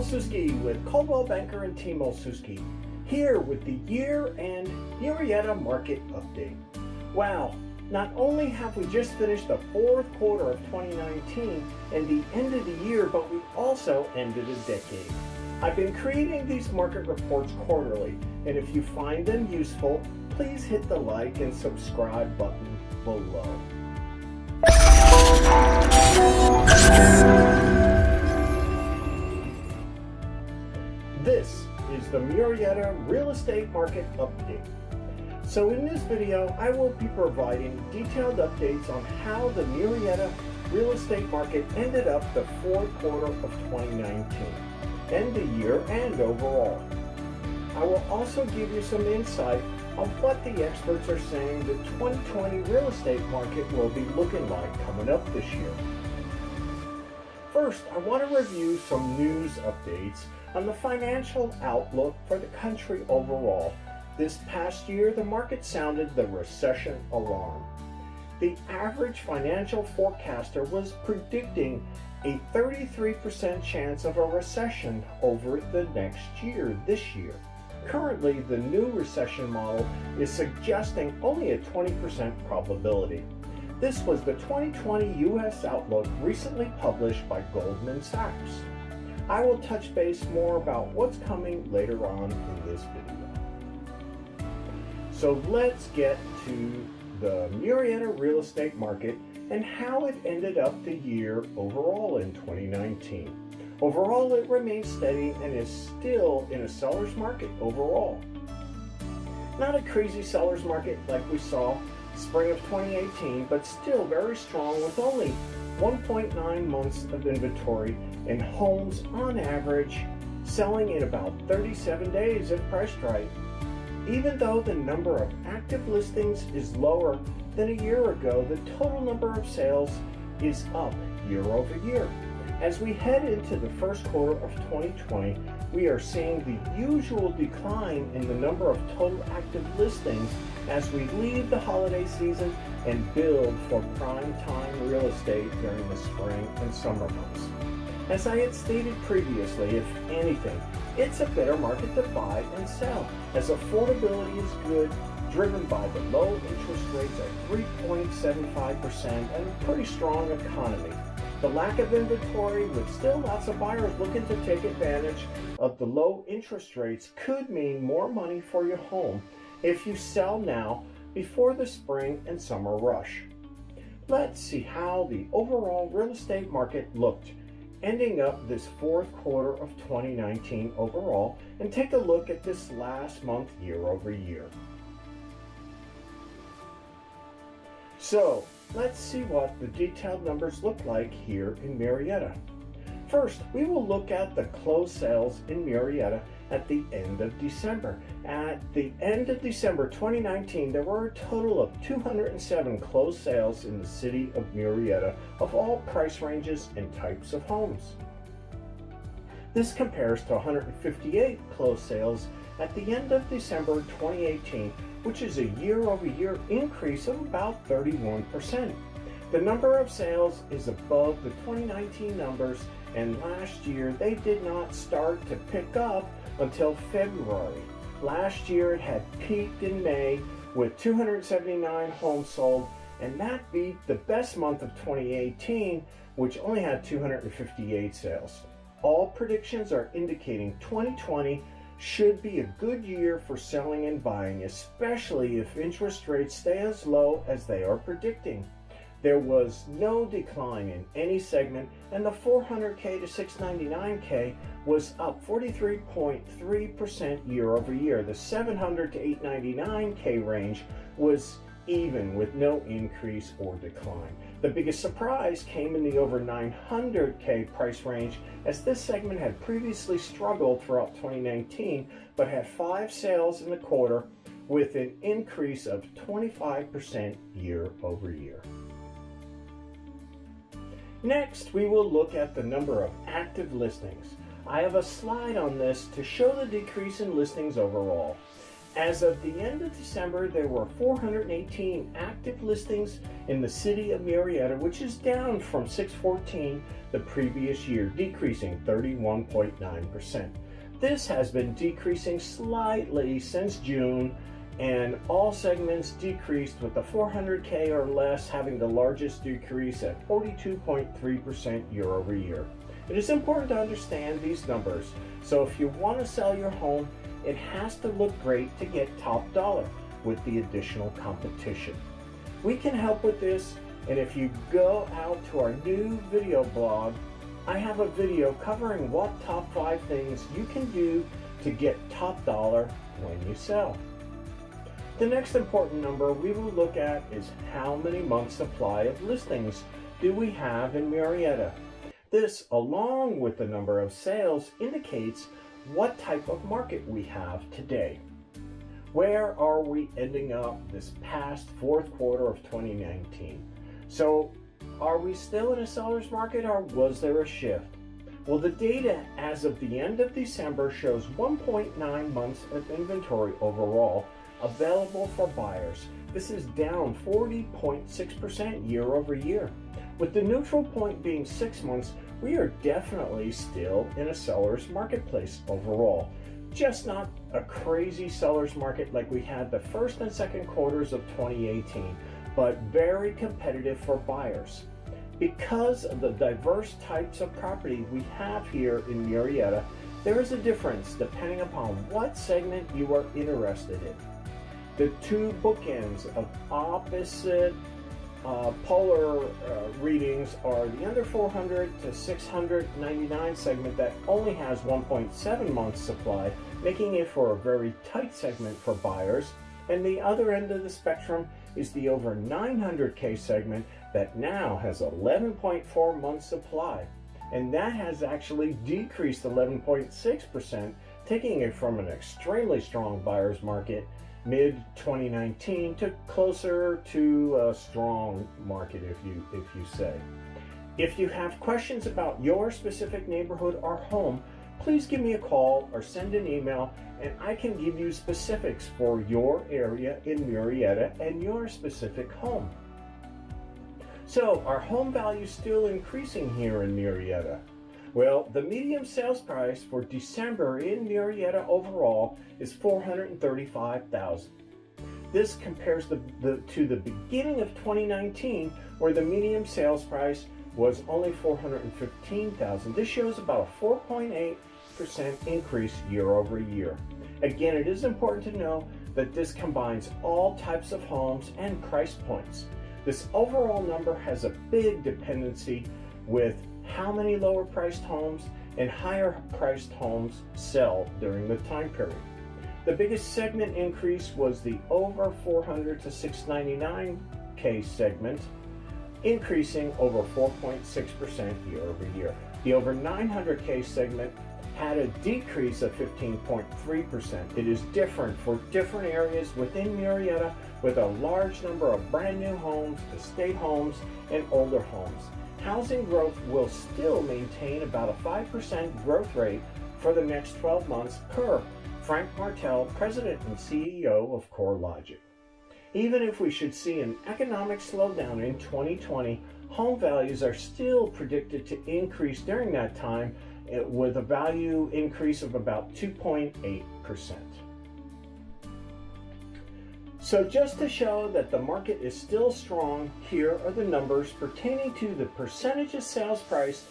Olszewski with Coldwell Banker and Team Olszewski, here with the year-end Murrieta Market update. Wow, not only have we just finished the fourth quarter of 2019 and the end of the year, but we also ended a decade. I've been creating these market reports quarterly, and if you find them useful, please hit the like and subscribe button below. This is the Murrieta Real Estate Market update. So in this video, I will be providing detailed updates on how the Murrieta Real Estate Market ended up the fourth quarter of 2019, and the year and overall. I will also give you some insight on what the experts are saying the 2020 real estate market will be looking like coming up this year. First, I want to review some news updates on the financial outlook for the country overall. This past year, the market sounded the recession alarm. The average financial forecaster was predicting a 33% chance of a recession over the next year, this year. Currently, the new recession model is suggesting only a 20% probability. This was the 2020 U.S. Outlook recently published by Goldman Sachs. I will touch base more about what's coming later on in this video. So let's get to the Murrieta real estate market and how it ended up the year overall in 2019. Overall, it remains steady and is still in a seller's market overall. Not a crazy seller's market like we saw spring of 2018, but still very strong with only 1.9 months of inventory and homes on average selling in about 37 days if priced right. Even though the number of active listings is lower than a year ago, the total number of sales is up year over year. As we head into the first quarter of 2020, we are seeing the usual decline in the number of total active listings as we leave the holiday season and build for prime time real estate during the spring and summer months. As I had stated previously, if anything, it's a better market to buy and sell, as affordability is good, driven by the low interest rates at 3.75% and a pretty strong economy. The lack of inventory, with still lots of buyers looking to take advantage of the low interest rates, could mean more money for your home if you sell now before the spring and summer rush. Let's see how the overall real estate market looked ending up this fourth quarter of 2019 overall, and take a look at this last month year over year. So let's see what the detailed numbers look like here in Murrieta. First, we will look at the closed sales in Murrieta at the end of December. At the end of December 2019, there were a total of 207 closed sales in the city of Murrieta of all price ranges and types of homes. This compares to 158 closed sales at the end of December 2018, which is a year-over-year increase of about 31%. The number of sales is above the 2019 numbers, and last year they did not start to pick up until February. Last year it had peaked in May with 279 homes sold, and that beat the best month of 2018, which only had 258 sales. All predictions are indicating 2020 should be a good year for selling and buying, especially if interest rates stay as low as they are predicting. There was no decline in any segment, and the 400K to 699K was up 43.3% year over year. The 700 to 899K range was even with no increase or decline. The biggest surprise came in the over 900K price range, as this segment had previously struggled throughout 2019, but had 5 sales in the quarter with an increase of 25% year over year. Next, we will look at the number of active listings. I have a slide on this to show the decrease in listings overall. As of the end of December, there were 418 active listings in the city of Murrieta, which is down from 614 the previous year, decreasing 31.9%. This has been decreasing slightly since June, and all segments decreased, with the 400K or less having the largest decrease at 42.3% year over year. It is important to understand these numbers, so if you want to sell your home, it has to look great to get top dollar with the additional competition. We can help with this, and if you go out to our new video blog, I have a video covering what top 5 things you can do to get top dollar when you sell. The next important number we will look at is how many months supply of listings do we have in Murrieta. This, along with the number of sales, indicates what type of market we have today. Where are we ending up this past fourth quarter of 2019? So, are we still in a seller's market, or was there a shift? Well, the data as of the end of December shows 1.9 months of inventory overall available for buyers. This is down 40.6% year over year. With the neutral point being 6 months, we are definitely still in a seller's marketplace overall. Just not a crazy seller's market like we had the first and second quarters of 2018, but very competitive for buyers. Because of the diverse types of property we have here in Murrieta, there is a difference depending upon what segment you are interested in. The two bookends of opposite polar readings are the under 400 to 699 segment that only has 1.7 months supply, making it for a very tight segment for buyers, and the other end of the spectrum is the over 900K segment that now has 11.4 months supply, and that has actually decreased 11.6%, taking it from an extremely strong buyer's market mid-2019 to closer to a strong market, if you say. If you have questions about your specific neighborhood or home, please give me a call or send an email, and I can give you specifics for your area in Murrieta and your specific home. So, are home values still increasing here in Murrieta? Well, the median sales price for December in Murrieta overall is $435,000. This compares to the beginning of 2019, where the median sales price was only $415,000. This shows about a 4.8% increase year over year. Again, it is important to know that this combines all types of homes and price points. This overall number has a big dependency with how many lower priced homes and higher priced homes sell during the time period. The biggest segment increase was the over 400 to 699K segment, increasing over 4.6% year over year. The over 900K segment had a decrease of 15.3%. It is different for different areas within Murrieta, with a large number of brand new homes, estate homes, and older homes. Housing growth will still maintain about a 5% growth rate for the next 12 months per Frank Martell, President and CEO of CoreLogic. Even if we should see an economic slowdown in 2020, home values are still predicted to increase during that time, with a value increase of about 2.8%. So just to show that the market is still strong, here are the numbers pertaining to the percentage of sales price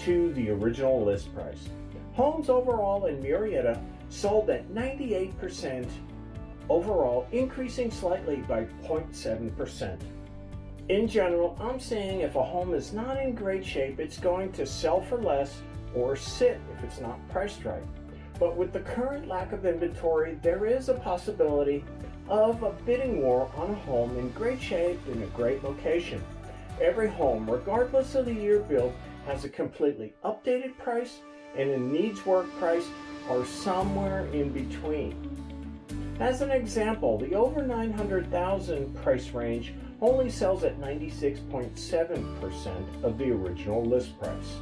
to the original list price. Homes overall in Murrieta sold at 98% overall, increasing slightly by 0.7%. In general, I'm saying if a home is not in great shape, it's going to sell for less or sit if it's not priced right. But with the current lack of inventory, there is a possibility of a bidding war on a home in great shape in a great location. Every home, regardless of the year built, has a completely updated price and a needs work price, or somewhere in between. As an example, the over 900,000 price range only sells at 96.7% of the original list price.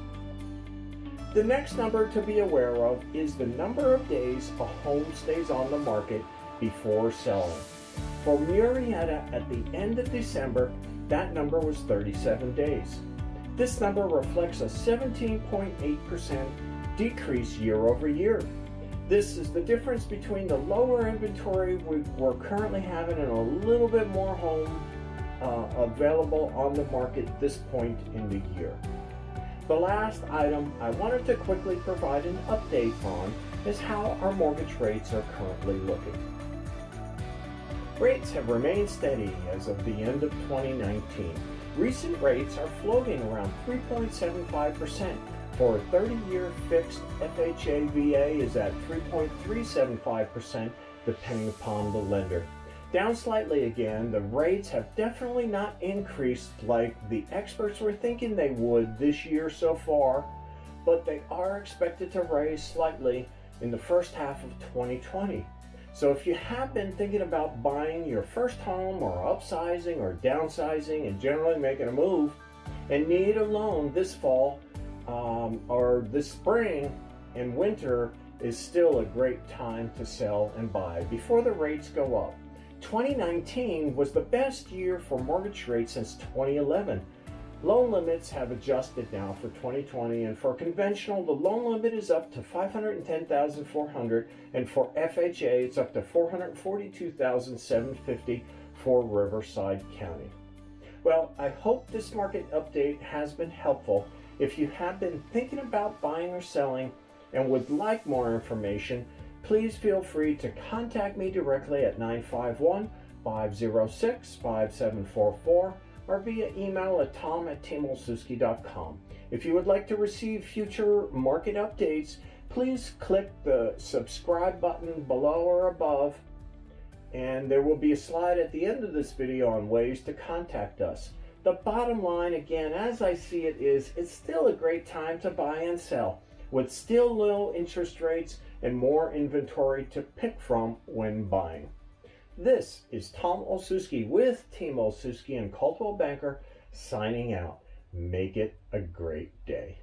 The next number to be aware of is the number of days a home stays on the market before selling. For Murrieta at the end of December, that number was 37 days. This number reflects a 17.8% decrease year over year. This is the difference between the lower inventory we're currently having and a little bit more home available on the market at this point in the year. The last item I wanted to quickly provide an update on is how our mortgage rates are currently looking. Rates have remained steady as of the end of 2019. Recent rates are floating around 3.75%. For a 30-year fixed FHA VA is at 3.375% depending upon the lender. Down slightly again, the rates have definitely not increased like the experts were thinking they would this year so far, but they are expected to raise slightly in the first half of 2020. So if you have been thinking about buying your first home or upsizing or downsizing and generally making a move and need a loan this fall, or this spring and winter is still a great time to sell and buy before the rates go up. 2019 was the best year for mortgage rates since 2011. Loan limits have adjusted now for 2020, and for conventional, the loan limit is up to $510,400, and for FHA, it's up to $442,750 for Riverside County. Well, I hope this market update has been helpful. If you have been thinking about buying or selling and would like more information, please feel free to contact me directly at 951-506-5744 or via email at tom@teamolszewski.com. If you would like to receive future market updates, please click the subscribe button below or above, and there will be a slide at the end of this video on ways to contact us. The bottom line, again, as I see it, is it's still a great time to buy and sell with still low interest rates and more inventory to pick from when buying. This is Tom Olszewski with Team Olszewski and Coldwell Banker signing out. Make it a great day.